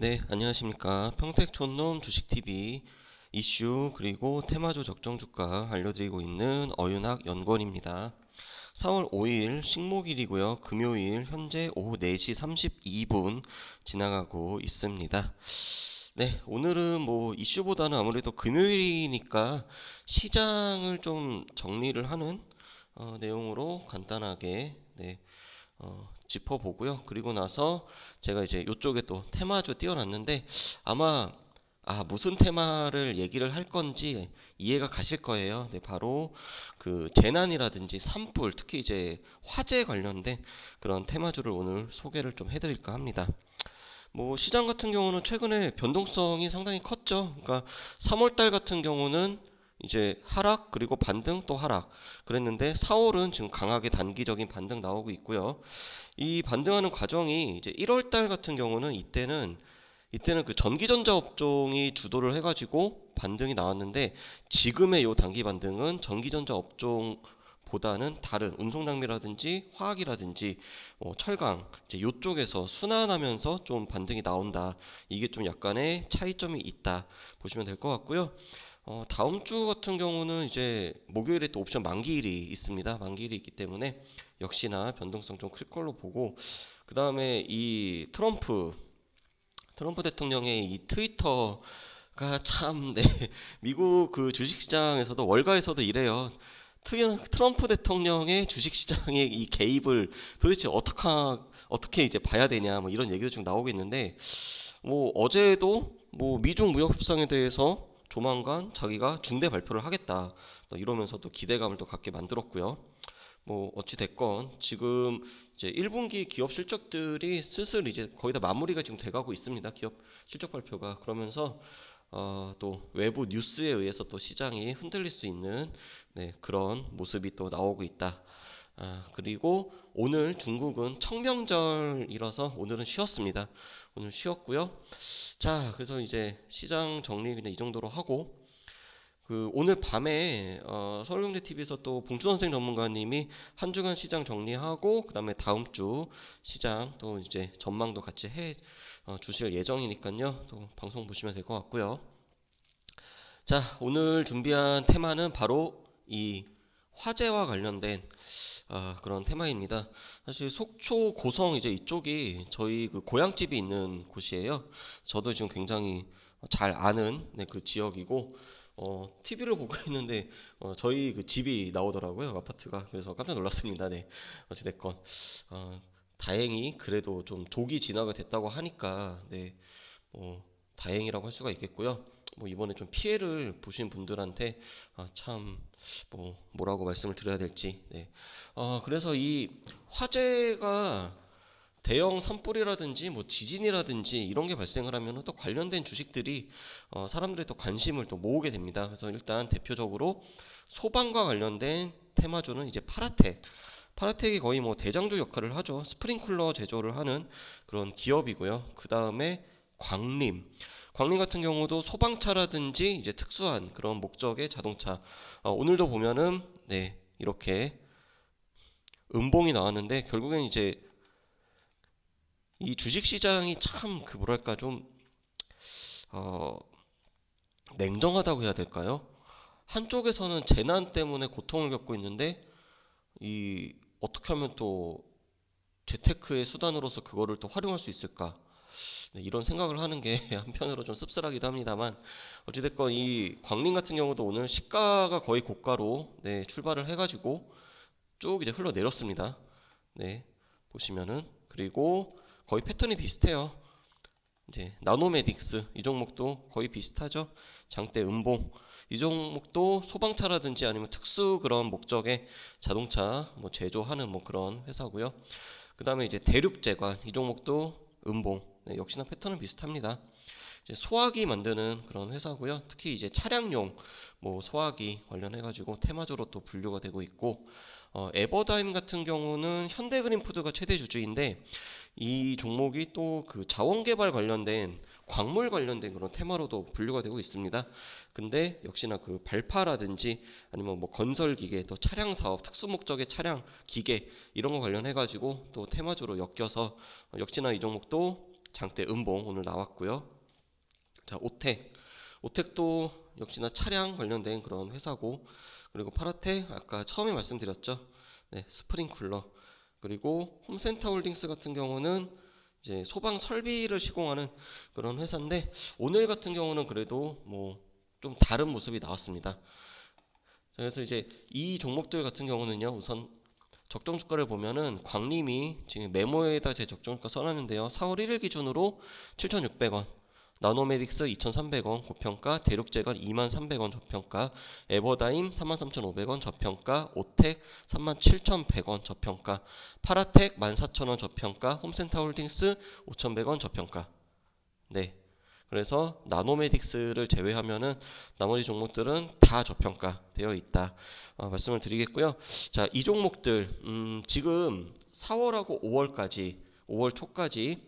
네, 안녕하십니까. 평택촌놈 주식TV 이슈 그리고 테마주 적정주가 알려드리고 있는 어윤학 연구원입니다. 4월 5일 식목일이고요. 금요일 현재 오후 4시 32분 지나가고 있습니다. 네, 오늘은 뭐 이슈보다는 아무래도 금요일이니까 시장을 좀 정리를 하는 내용으로 간단하게 짚어보고요. 그리고 나서 제가 이제 이쪽에 또 테마주 띄워놨는데 아마 무슨 테마를 얘기를 할 건지 이해가 가실 거예요. 네, 바로 그 재난이라든지 산불, 특히 이제 화재 관련된 그런 테마주를 오늘 소개를 좀 해드릴까 합니다. 뭐 시장 같은 경우는 최근에 변동성이 상당히 컸죠. 그러니까 3월달 같은 경우는 이제 하락 그리고 반등 또 하락 그랬는데 4월은 지금 강하게 단기적인 반등 나오고 있고요. 이 반등하는 과정이 이제 1월달 같은 경우는 이때는 그 전기전자 업종이 주도를 해가지고 반등이 나왔는데 지금의 요 단기 반등은 전기전자 업종보다는 다른 운송장비라든지 화학이라든지 철강 이제 요쪽에서 순환하면서 좀 반등이 나온다. 이게 좀 약간의 차이점이 있다 보시면 될 것 같고요. 다음 주 같은 경우는 이제 목요일에 또 옵션 만기일이 있습니다. 만기일이 있기 때문에 역시나 변동성 좀 클 걸로 보고 그 다음에 이 트럼프 대통령의 이 트위터가 참 네, 미국 그 주식시장에서도 월가에서도 이래요. 트럼프 대통령의 주식시장의 이 개입을 도대체 어떻게 이제 봐야 되냐 뭐 이런 얘기도 좀 나오고 있는데 뭐 어제도 뭐 미중 무역 협상에 대해서 조만간 자기가 중대 발표를 하겠다 또 이러면서 또 기대감을 또 갖게 만들었고요. 뭐 어찌 됐건 지금 이제 1분기 기업 실적들이 슬슬 이제 거의 다 마무리가 지금 돼가고 있습니다. 기업 실적 발표가 그러면서 또 외부 뉴스에 의해서 또 시장이 흔들릴 수 있는 그런 모습이 또 나오고 있다. 그리고 오늘 중국은 청명절이라서 오늘은 쉬었습니다. 오늘 쉬었고요. 자, 그래서 이제 시장 정리 그냥 이 정도로 하고 그 오늘 밤에 서울경제TV에서 또 봉준원 선생 전문가님이 한 주간 시장 정리하고 그다음에 다음 주 시장 또 이제 전망도 같이 해 주실 예정이니까요. 또 방송 보시면 될 것 같고요. 자, 오늘 준비한 테마는 바로 이 화재와 관련된 그런 테마입니다. 사실 속초 고성 이제 이쪽이 저희 그 고향집이 있는 곳이에요. 저도 지금 굉장히 잘 아는 그 지역이고 TV를 보고 있는데 저희 그 집이 나오더라고요. 아파트가. 그래서 깜짝 놀랐습니다. 네. 어찌됐건 다행히 그래도 좀 조기 진화가 됐다고 하니까 다행이라고 할 수가 있겠고요. 뭐 이번에 좀 피해를 보신 분들한테 참 뭐라고 말씀을 드려야 될지. 네. 그래서 이 화재가 대형 산불이라든지 뭐 지진이라든지 이런 게 발생을 하면 또 관련된 주식들이 사람들의 또 관심을 또 모으게 됩니다. 그래서 일단 대표적으로 소방과 관련된 테마주는 이제 파라텍이 거의 뭐 대장주 역할을 하죠. 스프링클러 제조를 하는 그런 기업이고요. 그 다음에 광림 같은 경우도 소방차라든지 이제 특수한 그런 목적의 자동차. 오늘도 보면은 이렇게 음봉이 나왔는데 결국엔 이제 이 주식 시장이 참 그 뭐랄까 좀 어, 냉정하다고 해야 될까요? 한쪽에서는 재난 때문에 고통을 겪고 있는데 이 어떻게 하면 또 재테크의 수단으로서 그거를 또 활용할 수 있을까? 이런 생각을 하는 게 한편으로 좀 씁쓸하기도 합니다만 어찌됐건 이 광림 같은 경우도 오늘 시가가 거의 고가로 출발을 해가지고 쭉 이제 흘러내렸습니다. 네, 보시면은 그리고 거의 패턴이 비슷해요. 이제 나노메딕스 이 종목도 거의 비슷하죠. 장대 음봉 이 종목도 소방차라든지 아니면 특수 그런 목적의 자동차 뭐 제조하는 뭐 그런 회사고요. 그 다음에 이제 대륙제관 이 종목도 음봉 역시나 패턴은 비슷합니다. 이제 소화기 만드는 그런 회사고요. 특히 이제 차량용 뭐 소화기 관련해가지고 테마주로 또 분류가 되고 있고 에버다임 같은 경우는 현대그린푸드가 최대 주주인데 이 종목이 또 그 자원개발 관련된 광물 관련된 그런 테마로도 분류가 되고 있습니다. 근데 역시나 그 발파라든지 아니면 뭐 건설기계 또 차량 사업 특수목적의 차량 기계 이런 거 관련해 가지고 또 테마주로 엮여서 역시나 이 종목도 장대 음봉 오늘 나왔고요. 자, 오텍도 역시나 차량 관련된 그런 회사고, 그리고 파라텍 아까 처음에 말씀드렸죠. 네, 스프링쿨러. 그리고 홈센터홀딩스 같은 경우는 이제 소방 설비를 시공하는 그런 회사인데, 오늘 같은 경우는 그래도 뭐 좀 다른 모습이 나왔습니다. 그래서 이제 이 종목들 같은 경우는요, 우선 적정 주가를 보면은 광림이 지금 메모에다 제 적정 주가 써놨는데요, 4월 1일 기준으로 7,600원, 나노메딕스 2,300원 고평가, 대륙제갈 23,300원 저평가, 에버다임 33,500원 저평가, 오텍 37,100원 저평가, 파라텍 14,000원 저평가, 홈센터홀딩스 5,100원 저평가. 네, 그래서 나노메딕스를 제외하면은 나머지 종목들은 다 저평가 되어 있다, 말씀을 드리겠고요. 자, 이 종목들 지금 4월하고 5월까지, 5월 초까지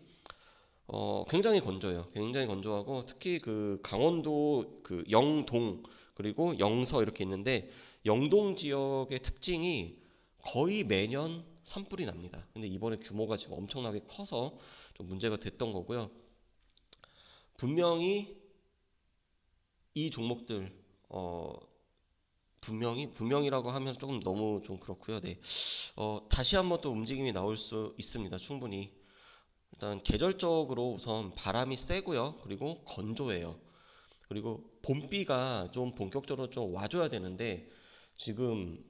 굉장히 건조해요. 굉장히 건조하고, 특히 그 강원도 그 영동 그리고 영서 이렇게 있는데, 영동 지역의 특징이 거의 매년 산불이 납니다. 근데 이번에 규모가 지금 엄청나게 커서 좀 문제가 됐던 거고요. 분명히 이 종목들 분명이라고 하면 조금 너무 좀 그렇고요. 네. 다시 한번 또 움직임이 나올 수 있습니다. 충분히. 일단 계절적으로 우선 바람이 세고요. 그리고 건조해요. 그리고 봄비가 좀 본격적으로 좀 와줘야 되는데, 지금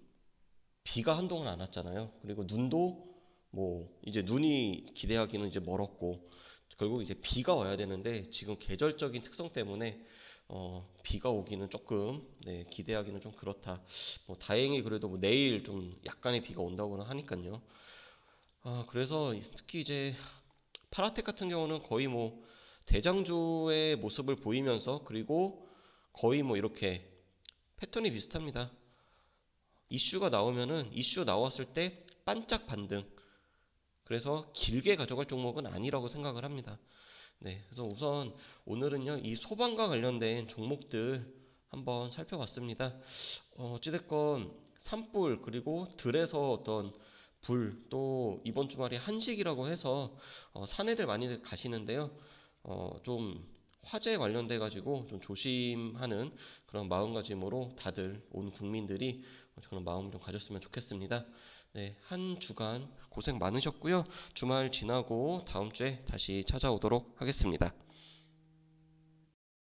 비가 한동안 안 왔잖아요. 그리고 눈도 뭐 이제 눈이 기대하기는 이제 멀었고, 결국 이제 비가 와야 되는데, 지금 계절적인 특성 때문에 비가 오기는 조금, 네, 기대하기는 좀 그렇다. 뭐 다행히 그래도 뭐 내일 좀 약간의 비가 온다고는 하니까요. 그래서 특히 이제 파라텍 같은 경우는 거의 뭐 대장주의 모습을 보이면서, 그리고 거의 뭐 이렇게 패턴이 비슷합니다. 이슈가 나오면은 이슈 나왔을 때 반짝 반등. 그래서 길게 가져갈 종목은 아니라고 생각을 합니다. 네, 그래서 우선 오늘은요, 이 소방과 관련된 종목들 한번 살펴봤습니다. 어찌됐건 산불, 그리고 들에서 어떤 불, 또 이번 주말에 한식이라고 해서 산에들 많이들 가시는데요. 좀 화재 관련돼 가지고 좀 조심하는 그런 마음가짐으로 다들 온 국민들이 그런 마음 좀 가졌으면 좋겠습니다. 네, 한 주간 고생 많으셨고요. 주말 지나고 다음 주에 다시 찾아오도록 하겠습니다.